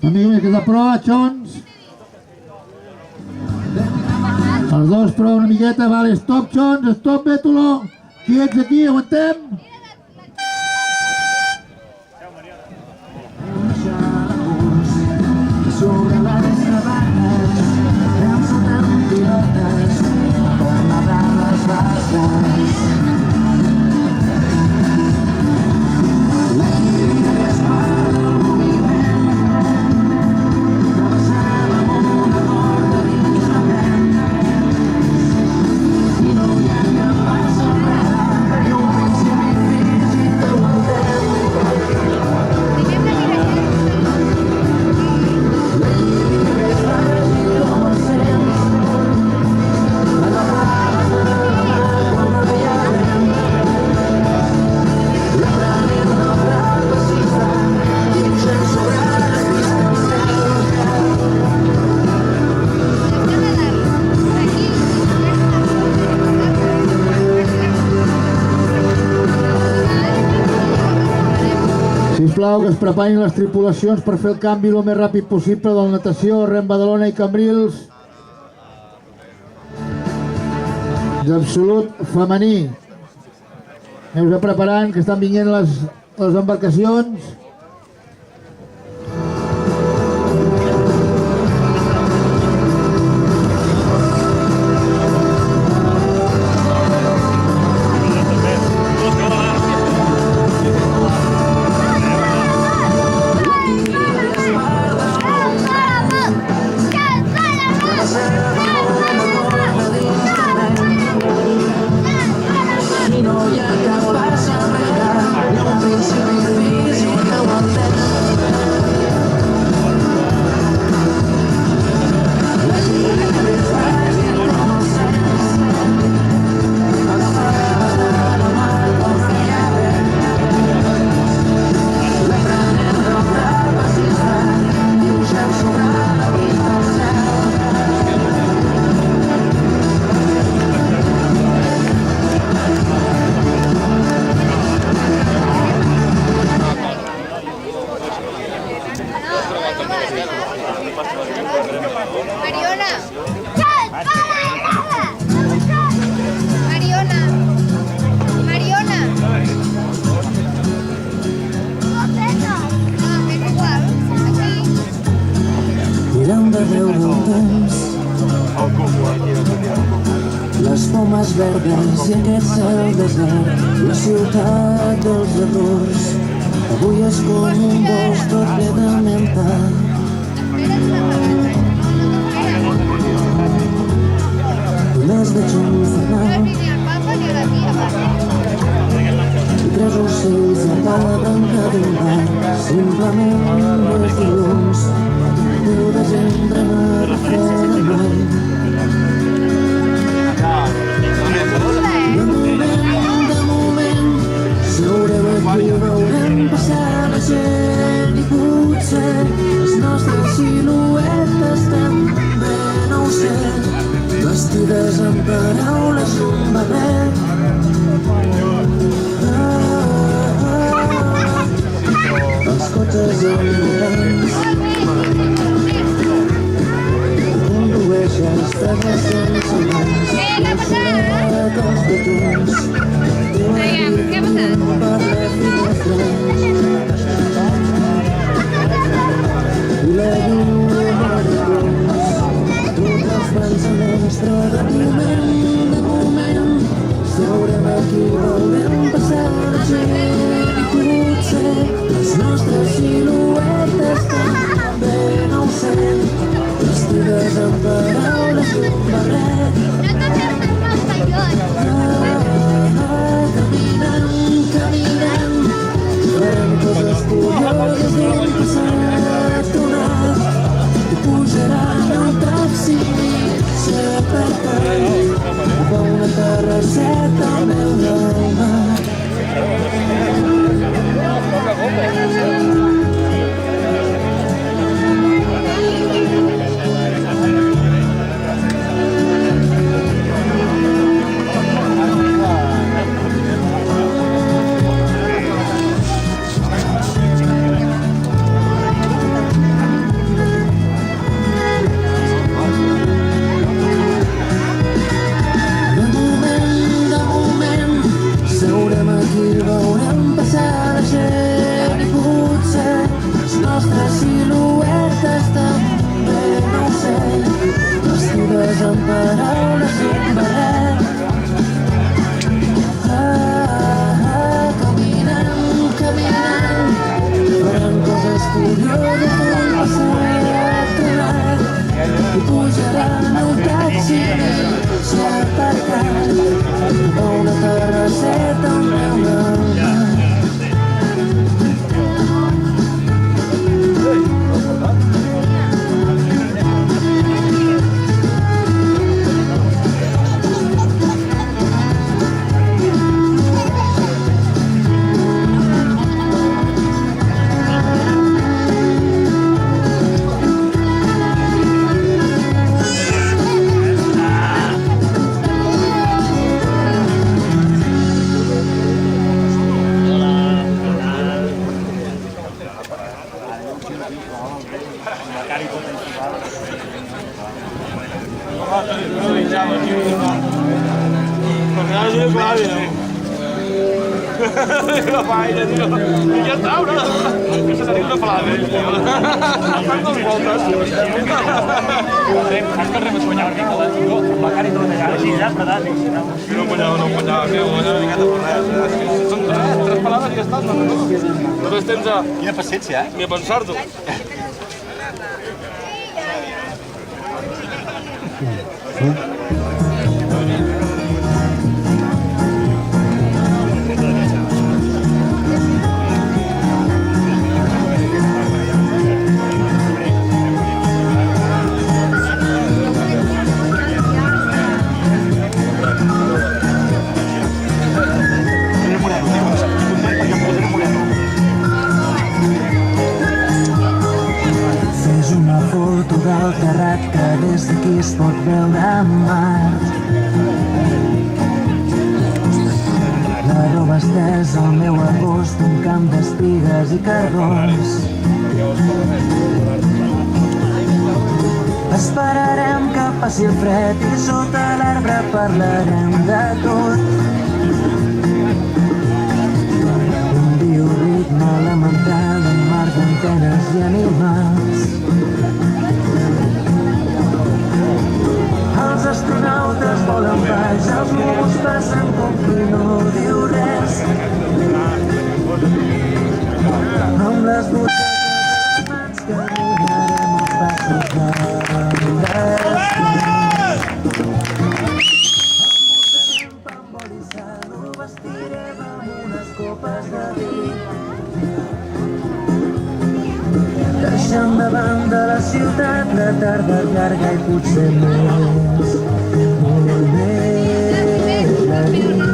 Una mica més que de proa, Xons. Els dos prou una miqueta, vale, stop, Xons, stop, Bétolo. Quiets aquí, aguantem. Sobre les sabanes, llançant pilotes per nedar les bases. L'equilibri és part del moviment, travessant amunt a borda dins la ment. I no hi ha cap pas enrere, i un principi físic que ho entén. Sisplau, que es preparin les tripulacions per fer el canvi el més ràpid possible de la natació, Rem Badalona i Cambrils. D'absolut femení. Aneu-vos preparant, que estan vinguent les embarcacions. Les pomes verdes i aquest cel desert, la ciutat dels errors. Avui és com un bosc tot ple de menta. Només veig un fanal i tres ocells a la branca d'un bar. Simplement és dilluns, 10 de desembre no refreda mai. De moment, seureu aquí, veurem passar la gent i potser les nostres siluetes també, no ho sé, vestides amb paraules d'un bebè. Els cotxes ambulants condueixen travessant segons la soledat dels petons. Què ha passat? Per la finestra i la llum maricons, tots els pensaments, però de moment, seurem aquí, veurem passar la gent i potser les nostres siluetes La paella, tio. I ja està, no? Aquesta seria una plana, tio. Fan dos voltes. Saps que el Remus guanyava el Nicola? Jo, amb la cara i tot allà, així ja, però dalt, Jo no guanyava, que guanyava una miqueta per res. És que són tres palades i ja està. Només tens a... Quina paciència, ni a pensar-t'ho. Fes una foto del terrat que des d'aquí es pot veure en mar. La roba estesa al meu agost, un camp d'espigues i carbons. Esperarem que passi el fred i sota l'arbre parlarem de tot. Un bioritme elemental, un mar d'antenes i animals. Els astronautes volen baix, els núvols passen com qui no diu res. Amb les butxaques a les mans caminarem els passos del destí. Embotarem pa amb oli i sal, ho vestirem amb unes copes de vi. Deixant de banda la ciutat, la tarda llarga i potser més, molt més de nit.